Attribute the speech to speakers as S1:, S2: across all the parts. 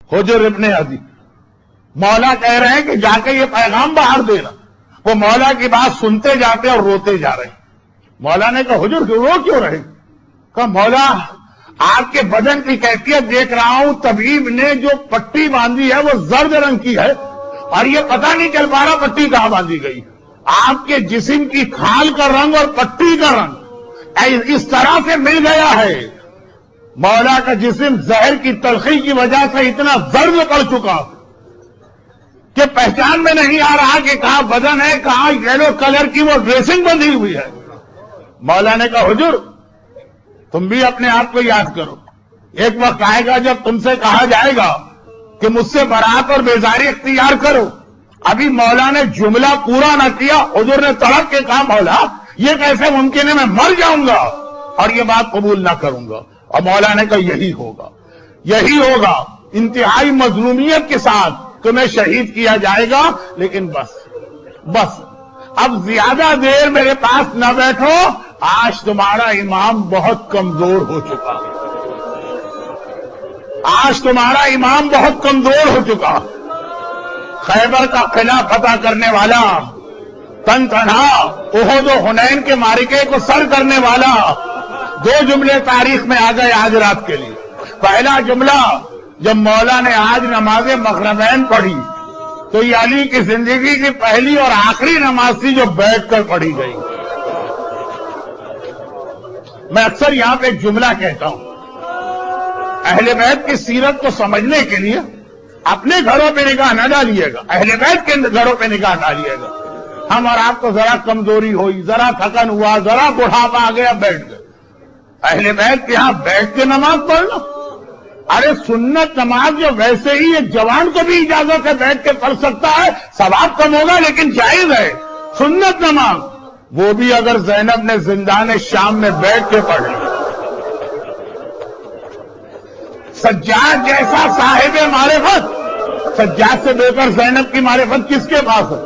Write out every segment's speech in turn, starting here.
S1: حجر ابن عدی مولا کہہ رہے ہیں کہ جا کے یہ پیغام باہر دینا. وہ مولا کی بات سنتے جاتے اور روتے جا رہے. مولا نے کہا حجر رو کیوں رہے؟ کہا مولا آپ کے بدن کی کیفیت دیکھ رہا ہوں، طبیب نے جو پٹی باندھی ہے وہ زرد رنگ کی ہے اور یہ پتہ نہیں چل پا رہا پٹی کہاں باندھی گئی. آپ کے جسم کی کھال کا رنگ اور پٹی کا رنگ اس طرح سے مل گیا ہے. مولا کا جسم زہر کی تلخی کی وجہ سے اتنا زرد پڑ چکا کہ پہچان میں نہیں آ رہا کہ کہاں بدن ہے، کہاں یلو کلر کی وہ ڈریسنگ بندھی ہوئی ہے. مولا نے کہا حجر تم بھی اپنے آپ کو یاد کرو، ایک وقت آئے گا جب تم سے کہا جائے گا کہ مجھ سے برات اور بیزاری اختیار کرو. ابھی مولا نے جملہ پورا نہ کیا، حضور نے تڑپ کے کہا مولا یہ کیسے ممکن ہے، میں مر جاؤں گا اور یہ بات قبول نہ کروں گا. اور مولا نے کہا یہی ہوگا، یہی ہوگا، انتہائی مظلومیت کے ساتھ تمہیں شہید کیا جائے گا. لیکن بس اب زیادہ دیر میرے پاس نہ بیٹھو، آج تمہارا امام بہت کمزور ہو چکا، آج تمہارا امام بہت کمزور ہو چکا. خیبر کا قلعہ فتح کرنے والا، تن تنہا احد و حنین کے معرکے کو سر کرنے والا، دو جملے تاریخ میں آ گئے آج رات کے لیے. پہلا جملہ جب مولا نے آج نماز مغربین پڑھی تو یہ علی کی زندگی کی پہلی اور آخری نماز تھی جو بیٹھ کر پڑھی گئی. میں اکثر یہاں پہ ایک جملہ کہتا ہوں، اہل بیت کی سیرت کو سمجھنے کے لیے اپنے گھروں پہ نگاہ نہ ڈالیے گا، اہل بیت کے گھروں پہ نگاہ ڈالیے گا. ہم اور آپ کو ذرا کمزوری ہوئی، ذرا تھکن ہوا، ذرا بڑھاپا آ گیا، بیٹھ گئے. اہل بیت کے یہاں بیٹھ کے نماز پڑھنا، ارے سنت نماز جو ویسے ہی ایک جوان کو بھی اجازت ہے بیٹھ کے پڑھ سکتا ہے، ثواب کم ہوگا لیکن جائز ہے. سنت نماز وہ بھی اگر زینب نے زندان شام میں بیٹھ کے پڑھ لی. سجاد جیسا صاحب معرفت، سجاد سے بے کر زینب کی معرفت کس کے پاس ہے؟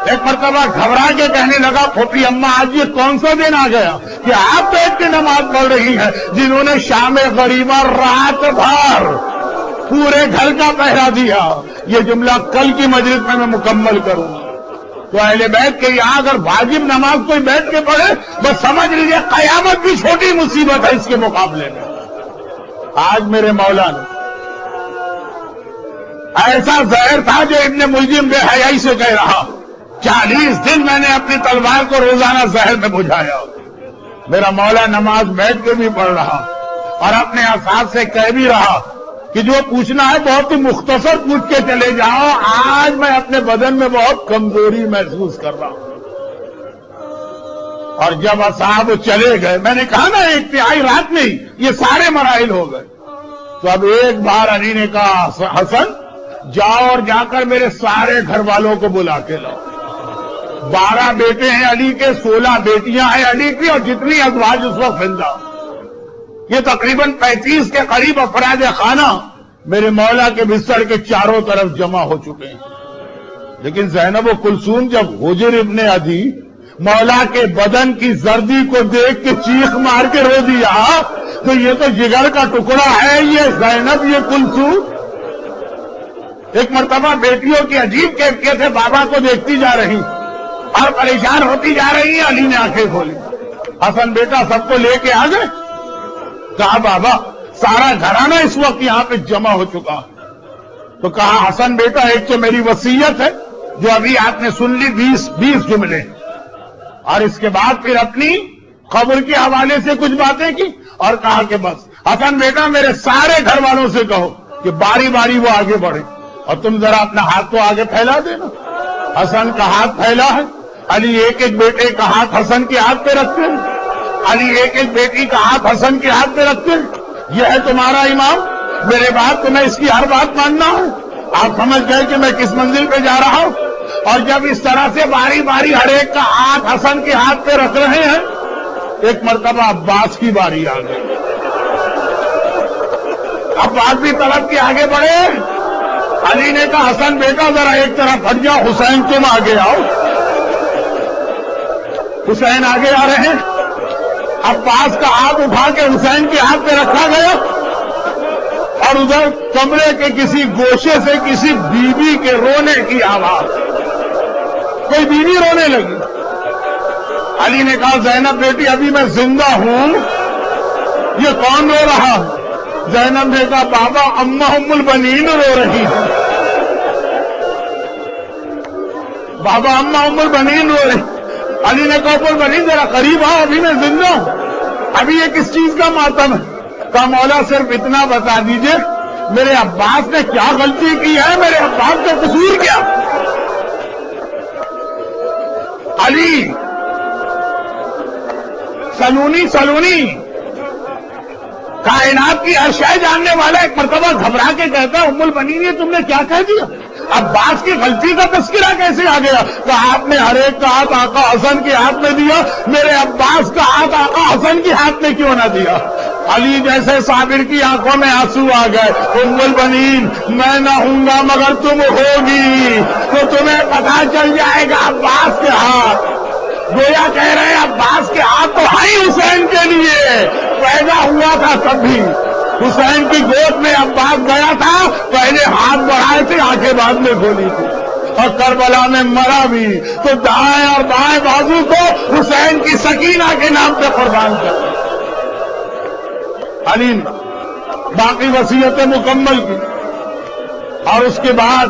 S1: ایک مرتبہ گھبرا کے کہنے لگا پھوپھی اماں آج یہ کون سا دن آ گیا کہ آپ بیٹھ کے نماز پڑھ رہی ہیں جنہوں نے شام غریبہ رات بھر پورے گھر کا پہرا دیا. یہ جملہ کل کی مجلس میں مکمل کروں گا. تو اہل بیت کے یہاں اگر واجب نماز کوئی بیٹھ کے پڑھے بس سمجھ لیجیے قیامت بھی چھوٹی مصیبت ہے اس کے مقابلے میں. آج میرے مولا نے ایسا زہر تھا جو ابن ملجم بے حیائی سے کہہ رہا 40 دن میں نے اپنی تلوار کو روزانہ زہر میں بجھایا. میرا مولا نماز بیٹھ کے بھی پڑھ رہا اور اپنے اصحاب سے کہہ بھی رہا کہ جو پوچھنا ہے بہت ہی مختصر پوچھ کے چلے جاؤ، آج میں اپنے بدن میں بہت کمزوری محسوس کر رہا ہوں. اور جب اصحاب چلے گئے، میں نے کہا نا ایک تہائی رات میں ہی یہ سارے مراحل ہو گئے، تو اب ایک بار علی نے کہا حسن جاؤ اور جا کر میرے سارے گھر والوں کو بلا کے لاؤ. 12 بیٹے ہیں علی کے، 16 بیٹیاں ہیں علی کی، اور جتنی ازواج اس وقت زندہ، یہ تقریباً 35 کے قریب افراد خانہ میرے مولا کے بستر کے چاروں طرف جمع ہو چکے ہیں. لیکن زینب و کلثوم جب حجر ابن عدی مولا کے بدن کی زردی کو دیکھ کے چیخ مار کے رو دیا تو یہ تو جگر کا ٹکڑا ہے، یہ زینب یہ کلثوم. ایک مرتبہ بیٹیوں کی عجیب کیفیت ہے، بابا کو دیکھتی جا رہی اور پریشان ہوتی جا رہی ہے. علی نے آنکھیں کھولی، حسن بیٹا سب کو لے کے آ گئے. کہا بابا سارا گھرانہ اس وقت یہاں پہ جمع ہو چکا. تو کہا حسن بیٹا ایک تو میری وصیت ہے جو ابھی آپ نے سن لی 20 جملے، اور اس کے بعد پھر اپنی قبر کے حوالے سے کچھ باتیں کی اور کہا کہ بس حسن بیٹا میرے سارے گھر والوں سے کہو کہ باری باری وہ آگے بڑھے اور تم ذرا اپنا ہاتھ تو آگے پھیلا دینا. حسن کا ہاتھ پھیلا ہے. علی ایک ایک بیٹے کا ہاتھ حسن کے ہاتھ پہ رکھتے ہیں، علی ایک ایک بیٹی کا ہاتھ حسن کے ہاتھ پہ رکھتے ہیں. یہ ہے تمہارا امام، میرے بات تمہیں اس کی ہر بات ماننا ہے. آپ سمجھ گئے کہ میں کس منزل پہ جا رہا ہوں. اور جب اس طرح سے باری باری ہر ایک کا ہاتھ حسن کے ہاتھ پہ رکھ رہے ہیں، ایک مرتبہ عباس کی باری آ گئی. عباس بھی طلب کے آگے بڑھے. علی نے کہا حسن بیٹا ذرا ایک طرف ہٹ جاؤ، حسین تم آگے آؤ. حسین آگے آ رہے ہیں. عباس کا ہاتھ اٹھا کے حسین کے ہاتھ پہ رکھا گیا. اور ادھر کمرے کے کسی گوشے سے کسی بیوی کے رونے کی آواز. کوئی بیوی رونے لگی. علی نے کہا زینب بیٹی ابھی میں زندہ ہوں, یہ کون رو رہا؟ زینب نے کہا بابا اماں ام البنین رو رہی ہے. بابا اماں ام البنین رو رہی. علی نے کہا ام البنین ذرا قریب آؤ, ابھی میں زندہ ہوں. ابھی یہ کس چیز کا ماتم ہے؟ کہا مولا صرف اتنا بتا دیجئے میرے عباس نے کیا غلطی کی ہے, میرے عباس کا قصور کیا؟ علی سلونی کائنات کی ہر شے جاننے والا ایک مرتبہ گھبرا کے کہتا ہے ام البنین یہ تم نے کیا کہہ دیا؟ عباس کی غلطی کا تذکرہ کیسے آ گیا؟ کہ آپ نے ہر ایک کا ہاتھ آقا حسن کے ہاتھ میں دیا, میرے عباس کا ہاتھ آقا حسن کے ہاتھ میں کیوں نہ دیا؟ علی جیسے صابر کی آنکھوں میں آنسو آ گئے. ام البنین میں نہ ہوں گا مگر تم ہوگی تو تمہیں پتا چل جائے گا عباس کے ہاتھ. گویا کہہ رہے ہیں عباس کے ہاتھ تو ہے حسین کے لیے, پیدا ہوا تھا تب بھی حسین کی گود میں عباس گیا تھا, پہلے ہاتھ بڑھائے تھے آنکھیں بعد میں کھولی تھی. اور کربلا میں مرا بھی تو دائیں اور بائیں بازو کو حسین کی سکینہ کے نام پہ قربان کر. علی نے باقی وصیتیں مکمل کی اور اس کے بعد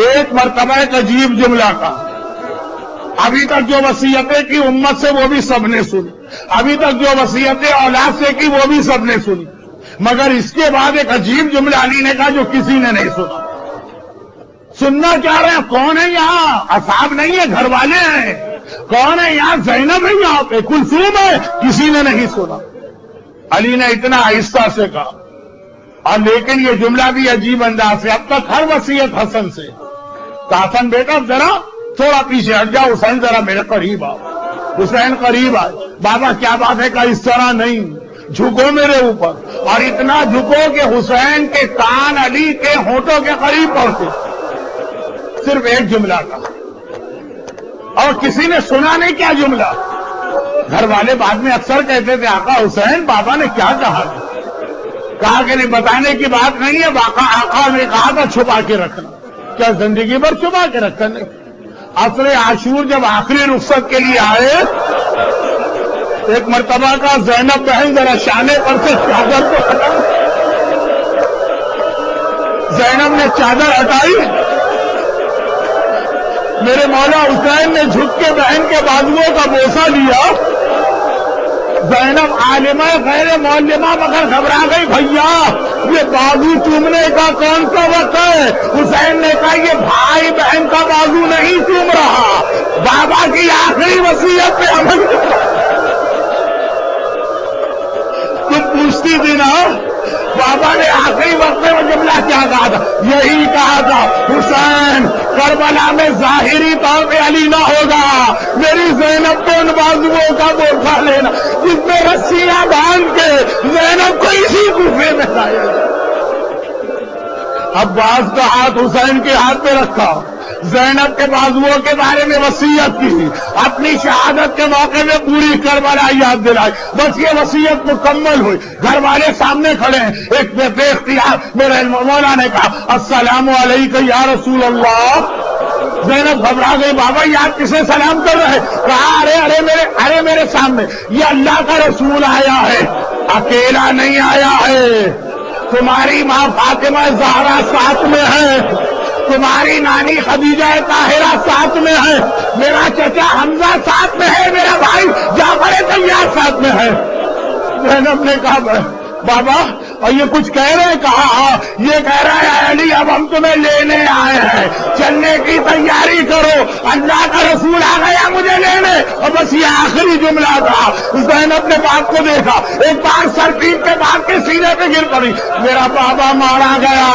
S1: ایک مرتبہ ایک عجیب جملہ کہا. ابھی تک جو وصیتیں کی امت سے وہ بھی سب نے سنی, ابھی تک جو وصیتیں اولاد سے کی وہ بھی سب نے سنی, مگر اس کے بعد ایک عجیب جملہ علی نے کہا جو کسی نے نہیں سنا. سننا چاہ رہے ہیں کون ہے یہاں؟ اصحاب نہیں ہے, گھر والے ہیں. کون ہے یہاں؟ زینب ہے یہاں پہ, کلثوم ہے. کسی نے نہیں سنا. علی نے اتنا آہستہ سے کہا, اور لیکن یہ جملہ بھی عجیب انداز سے. اب تک ہر وصیت حسن سے. تو حسن بیٹا ذرا تھوڑا پیچھے ہٹ جاؤ, حسین ذرا میرے قریب آؤ. حسین قریب آئے. بابا کیا بات ہے؟ کہ اس طرح نہیں, جھکو میرے اوپر. اور اتنا جھکو کہ حسین کے کان علی کے ہونٹوں کے قریب پہنچے. صرف ایک جملہ کہا اور کسی نے سنا نہیں. کیا جملہ؟ گھر والے بعد میں اکثر کہتے تھے آقا حسین بابا نے کیا کہا؟ کہا کہ نہیں بتانے کی بات نہیں ہے, آقا نے کہا تھا چھپا کے رکھنا. کیا زندگی بھر چھپا کے رکھا؟ نہیں. عصر عاشور جب آخری رخصت کے لیے آئے, ایک مرتبہ کا زینب بہن ذرا شانے پر سے چادر کو ہٹا. زینب نے چادر ہٹائی, میرے مولا حسین نے جھک کے بہن کے بازوؤں کا بوسہ لیا. زینب عالمہ غیر معلمہ مگر گھبرا گئی, بھیا یہ بازو چومنے کا کون سا وقت ہے؟ حسین نے کہا یہ بھائی بہن کا بازو نہیں چوم رہا, بابا کی آخری وصیت پہ عمل. تم پوچھتی تھی نا بابا نے آخری وقت میں وہ جملہ کیا کہا تھا؟ یہی کہا تھا حسین کربلا میں ظاہری طور پہ علی نہ ہوگا, میری زینب کو ان بازوؤں کا بوسہ لینا جس میں رسیاں باندھ کے زینب کو اسی کوفے میں لایا. عباس کا ہاتھ حسین کے ہاتھ میں رکھا, زینب کے بازوؤں کے بارے میں وصیت کی, اپنی شہادت کے موقع میں پوری کربلا یاد دلائی. بس یہ وصیت مکمل ہوئی, گھر والے سامنے کھڑے ہیں. ایک بے اختیار میرے مولا نے کہا السلام علیکم یا رسول اللہ. زینب گھبرا گئی, بابا یہ آپ کسے سلام کر رہے؟ کہا ارے میرے سامنے یہ اللہ کا رسول آیا ہے, اکیلا نہیں آیا ہے. تمہاری ماں فاطمہ زہرا ساتھ میں ہے, تمہاری نانی خدیجہ طاہرہ ساتھ میں ہے, میرا چچا حمزہ ساتھ میں ہے, میرا بھائی جعفر طیار ساتھ میں ہے. زینب نے کہا بابا اور یہ کچھ کہہ رہے ہیں؟ کہا ہاں یہ کہہ رہا ہے علی اب ہم تمہیں لینے آئے ہیں, چلنے کی تیاری کرو, اللہ کا رسول آ گیا مجھے لینے. اور بس یہ آخری جملہ تھا. زینب نے باپ کو دیکھا, ایک بار سر پیٹ کے باپ کے سینے پہ گر پڑی, میرا بابا مارا گیا.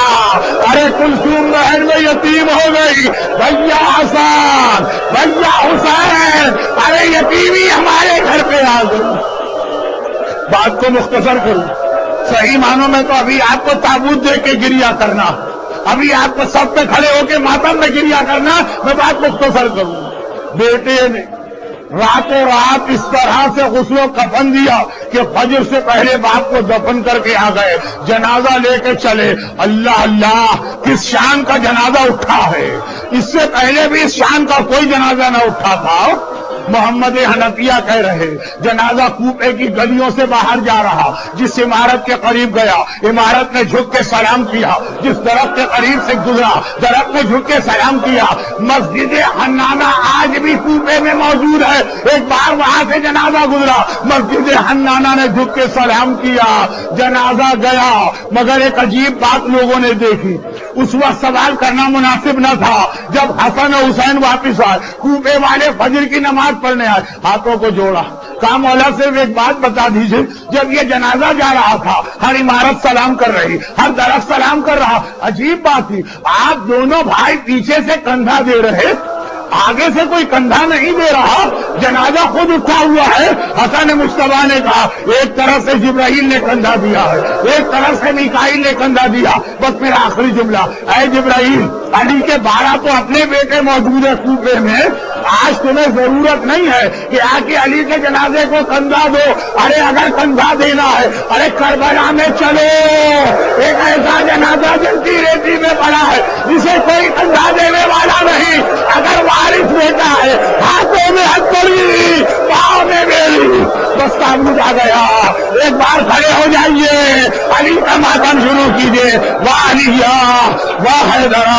S1: ارے کلثوم بہن میں یتیم ہو گئی, بھیا حسن بھیا حسین, ارے یتیمی ہمارے گھر پہ آ گئی. بات کو مختصر کروں, صحیح معنوں میں تو ابھی آپ کو تابوت دیکھ کے گریا کرنا, ابھی آپ کو سب پہ کھڑے ہو کے ماتم میں گریا کرنا. میں بات مختصر کروں. بیٹے نے راتوں رات اس طرح سے غسل و کفن دیا کہ فجر سے پہلے باپ کو دفن کر کے آ گئے، جنازہ لے کے چلے۔ اللہ اللہ، کس شان کا جنازہ اٹھا ہے! اس سے پہلے بھی اس شان کا کوئی جنازہ نہ اٹھا تھا۔ محمد حنفیہ کہہ رہے، جنازہ کوپے کی گلیوں سے باہر جا رہا، جس عمارت کے قریب گیا عمارت نے جھک کے سلام کیا، جس درخت کے قریب سے گزرا درخت نے جھک کے سلام کیا۔ مسجد حنانہ آج بھی کوپے میں موجود ہے، ایک بار وہاں سے جنازہ گزرا، مسجد حنانہ نے جھک کے سلام کیا، جنازہ گیا۔ مگر ایک عجیب بات لوگوں نے دیکھی، اس وقت سوال کرنا مناسب نہ تھا، جب حسن و حسین واپس آئے، کوپے والے فجر کی نماز پڑھنے آئے، ہاتھوں کو جوڑا، کہا مولا صرف ایک بات بتا دیجئے، جب یہ جنازہ جا رہا تھا ہر عمارت سلام کر رہی، ہر درخت سلام کر رہا، عجیب بات تھی، آپ دونوں بھائی پیچھے سے کندھا دے رہے، آگے سے کوئی کندھا نہیں دے رہا، جنازہ خود اٹھا ہوا ہے۔ حسن مصطفیٰ نے کہا ایک طرف سے جبرائیل نے کندھا دیا ہے، ایک طرف سے میکائیل نے کندھا دیا، بس میرا آخری جملہ، اے جبرائیل، علی کے 12 تو اپنے بیٹے موجود ہے کوفے میں، آج تمہیں ضرورت نہیں ہے کہ آ کے علی کے جنازے کو کندھا دو، ارے اگر کندھا دینا ہے ارے کربلا میں چلو، ایک ایسا جنازہ جلتی ریتی میں پڑا ہے جسے کوئی کندھا دینے والا نہیں، اگر وارث بیٹا ہے ہاتھوں میں ہتھوڑی پاؤں میں بیڑی، بس تابوت آ گیا، ایک بار کھڑے ہو جائیے، علی کا ماتم شروع کیجیے، واہ علیہ واہ حیدرہ